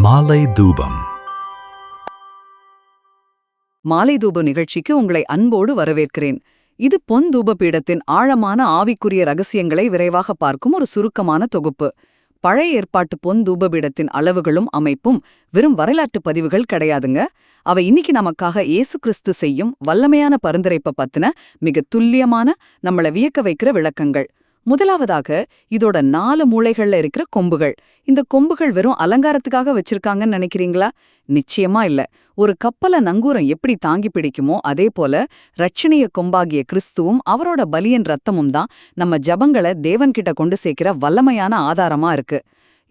மாலை தூபம். மாலை தூப நிகழ்ச்சிக்கு உங்களை அன்போடு வரவேற்கிறேன். இது பொன் தூப பீடத்தின் ஆழமான ஆவிக்குரிய ரகசியங்களை விரைவாக பார்க்கும் ஒரு சுருக்கமான தொகுப்பு. பழைய ஏற்பாட்டு பொன் தூபபீடத்தின் அளவுகளும் அமைப்பும் வெறும் வரலாற்று பதிவுகள் கிடையாதுங்க. அவை இன்னைக்கு நமக்காக இயேசு கிறிஸ்து செய்யும் வல்லமையான பரிந்துரைப்ப பத்தின மிக துல்லியமான, நம்மள வியக்க வைக்கிற விளக்கங்கள். முதலாவதாக, இதோட 4 மூலைகள்ல இருக்கிற கொம்புகள். இந்த கொம்புகள் வெறும் அலங்காரத்துக்காக வச்சிருக்காங்கன்னு நினைக்கிறீங்களா? நிச்சயமா இல்ல. ஒரு கப்பல நங்கூரம் எப்படி தாங்கி பிடிக்குமோ அதே போல ரட்சணிய கொம்பாகிய கிறிஸ்துவும் அவரோட பலியின் ரத்தமும் தான் நம்ம ஜபங்களை தேவன்கிட்ட கொண்டு சேர்க்கிற வல்லமையான ஆதாரமா இருக்கு.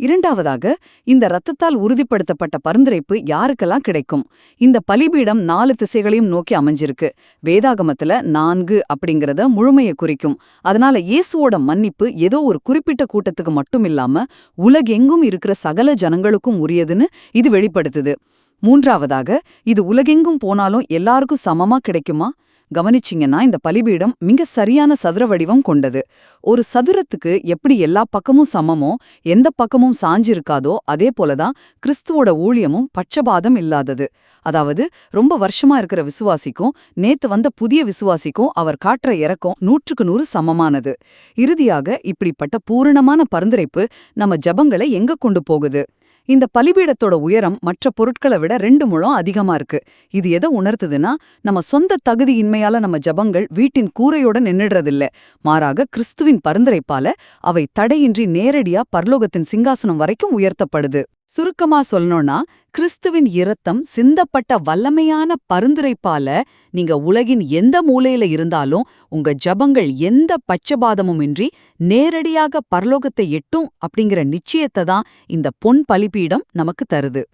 இரண்டாவதாக, இந்த ரத்தத்தால் உறுதிப்படுத்தப்பட்ட பரிந்துரைப்பு யாருக்கெல்லாம் கிடைக்கும்? இந்த பலிபீடம் 4 திசைகளையும் நோக்கி அமைஞ்சிருக்கு. வேதாகமத்துல 4 அப்படிங்கறத முழுமையை குறிக்கும். அதனால இயேசுவோட மன்னிப்பு ஏதோ ஒரு குறிப்பிட்ட கூட்டத்துக்கு மட்டும் இல்லாம உலகெங்கும் இருக்கிற சகல ஜனங்களுக்கும் உரியதுன்னு இது வெளிப்படுத்துது. மூன்றாவதாக, இது உலகெங்கும் போனாலும் எல்லாருக்கும் சமமா கிடைக்குமா? கவனிச்சிங்கன்னா இந்த பலிபீடம் மிக சரியான சதுர வடிவம் கொண்டது. ஒரு சதுரத்துக்கு எப்படி எல்லா பக்கமும் சமமோ, எந்த பக்கமும் சாஞ்சிருக்காதோ அதே போலதான் கிறிஸ்துவோட ஊழியமும் பட்சபாதம் இல்லாதது. அதாவது ரொம்ப வருஷமா இருக்கிற விசுவாசிக்கும் நேத்து வந்த புதிய விசுவாசிக்கும் அவர் காட்டுற இறக்கம் 100க்கு 100 சமமானது. இறுதியாக, இப்படிப்பட்ட பூரணமான பரிந்துரைப்பு நம்ம ஜபங்களை எங்க கொண்டு போகுது? இந்த பலிபீடத்தோட உயரம் மற்ற பொருட்களை விட 2 முழம் அதிகமா இருக்கு. இது எதை உணர்த்துதுன்னா, நம்ம சொந்த தகுதியின்மையால நம்ம ஜபங்கள் வீட்டின் கூரையோட நின்னுடுறதில்ல. மாறாக கிறிஸ்துவின் பரிந்துரைப்பால அவை தடையின்றி நேரடியா பரலோகத்தின் சிங்காசனம் வரைக்கும் உயர்த்தப்படுது. சுருக்கமா சொல்லணும்னா, கிறிஸ்துவின் இரத்தம் சிந்தப்பட்ட வல்லமையான பரிந்துரைப்பால நீங்க உலகின் எந்த மூலையில இருந்தாலும் உங்க ஜபங்கள் எந்த பட்சபாதமுமின்றி நேரடியாக பரலோகத்தை எட்டும் அப்படிங்கிற நிச்சயத்தை தான் இந்த பொன் பலிபீடம் நமக்கு தருது.